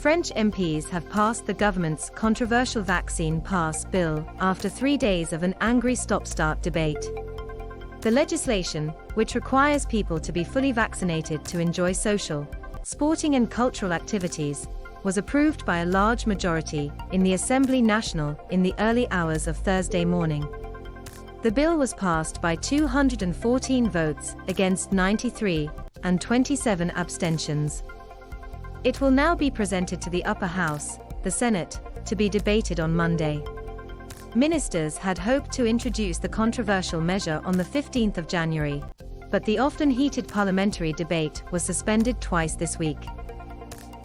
French MPs have passed the government's controversial vaccine pass bill after 3 days of an angry stop-start debate. The legislation, which requires people to be fully vaccinated to enjoy social, sporting and cultural activities, was approved by a large majority in the Assemblée nationale in the early hours of Thursday morning. The bill was passed by 214 votes against 93 and 27 abstentions. It will now be presented to the upper house, the Senate, to be debated on Monday. Ministers had hoped to introduce the controversial measure on the 15th of January, but the often heated parliamentary debate was suspended twice this week.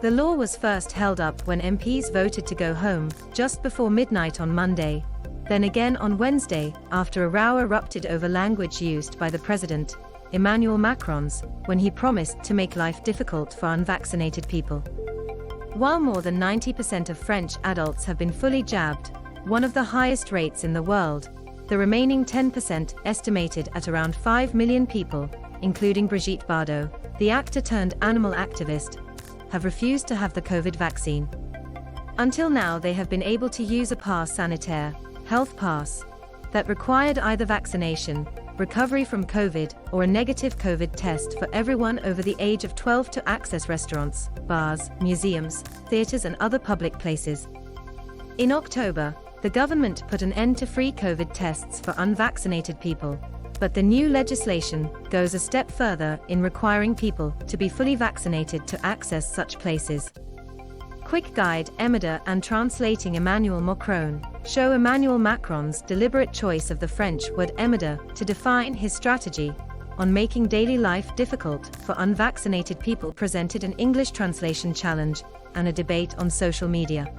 The law was first held up when MPs voted to go home just before midnight on Monday, then again on Wednesday after a row erupted over language used by the president, Emmanuel Macron, when he promised to make life difficult for unvaccinated people. While more than 90% of French adults have been fully jabbed, one of the highest rates in the world, the remaining 10%, estimated at around 5 million people, including Brigitte Bardot, the actor-turned-animal activist, have refused to have the COVID vaccine. Until now they have been able to use a pass sanitaire, health pass, that required either vaccination, recovery from COVID, or a negative COVID test for everyone over the age of 12 to access restaurants, bars, museums, theaters and other public places. In October, the government put an end to free COVID tests for unvaccinated people, but the new legislation goes a step further in requiring people to be fully vaccinated to access such places. Quick guide Emmanuel and translating Emmanuel Macron show Emmanuel Macron's deliberate choice of the French word Emmanuel to define his strategy on making daily life difficult for unvaccinated people presented an English translation challenge and a debate on social media.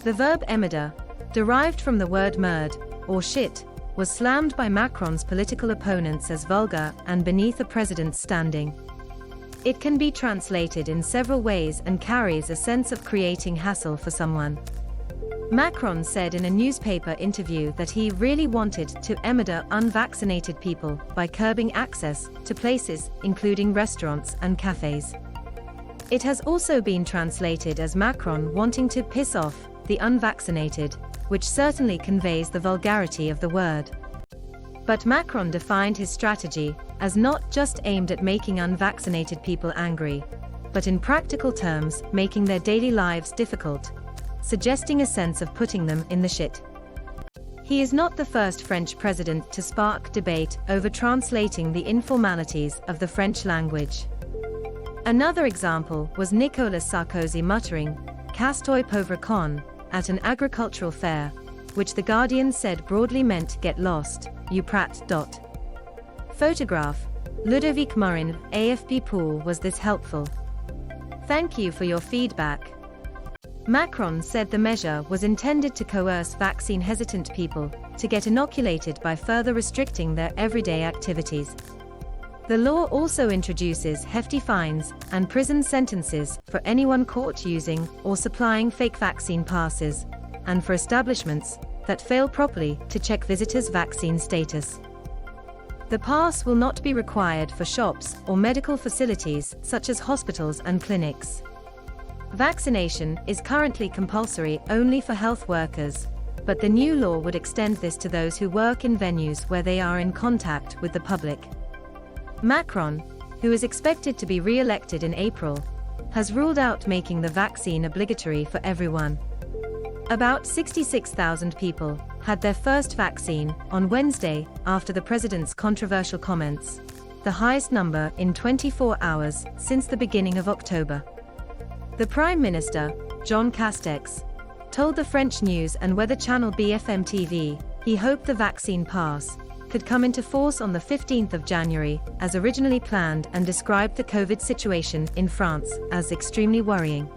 The verb Emmanuel, derived from the word merde, or shit, was slammed by Macron's political opponents as vulgar and beneath a president's standing. It can be translated in several ways and carries a sense of creating hassle for someone. Macron said in a newspaper interview that he really wanted to empower unvaccinated people by curbing access to places, including restaurants and cafes. It has also been translated as Macron wanting to piss off the unvaccinated, which certainly conveys the vulgarity of the word. But Macron defined his strategy as not just aimed at making unvaccinated people angry, but in practical terms making their daily lives difficult, suggesting a sense of putting them in the shit. He is not the first French president to spark debate over translating the informalities of the French language. Another example was Nicolas Sarkozy muttering, "Casse-toi pauvre con," at an agricultural fair, which The Guardian said broadly meant "get lost, you prat." Photograph, Ludovic Morin, AFP pool. Was this helpful? Thank you for your feedback. Macron said the measure was intended to coerce vaccine-hesitant people to get inoculated by further restricting their everyday activities. The law also introduces hefty fines and prison sentences for anyone caught using or supplying fake vaccine passes, and for establishments that fail properly to check visitors' vaccine status. The pass will not be required for shops or medical facilities such as hospitals and clinics. Vaccination is currently compulsory only for health workers, but the new law would extend this to those who work in venues where they are in contact with the public. Macron, who is expected to be re-elected in April, has ruled out making the vaccine obligatory for everyone. About 66,000 people had their first vaccine on Wednesday after the president's controversial comments, the highest number in 24 hours since the beginning of October. The Prime Minister, Jean Castex, told the French News and Weather channel BFM TV he hoped the vaccine pass could come into force on the 15th of January, as originally planned, and described the COVID situation in France as extremely worrying.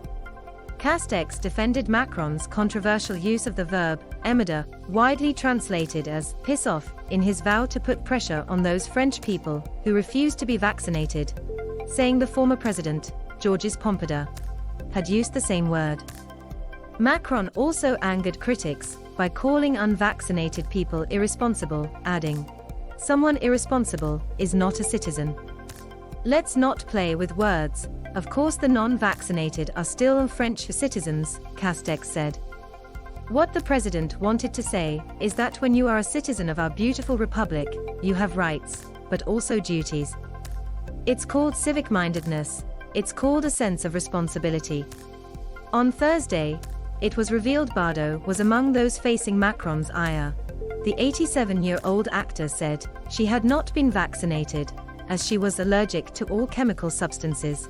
Castex defended Macron's controversial use of the verb emmader, widely translated as piss off, in his vow to put pressure on those French people who refused to be vaccinated, saying the former president, Georges Pompidou, had used the same word. Macron also angered critics by calling unvaccinated people irresponsible, adding, "Someone irresponsible is not a citizen." Let's not play with words, Of course the non-vaccinated are still French citizens, Castex said. What the president wanted to say is that when you are a citizen of our beautiful republic, you have rights, but also duties. It's called civic-mindedness, it's called a sense of responsibility. On Thursday, it was revealed Bardot was among those facing Macron's ire. The 87-year-old actor said she had not been vaccinated, as she was allergic to all chemical substances.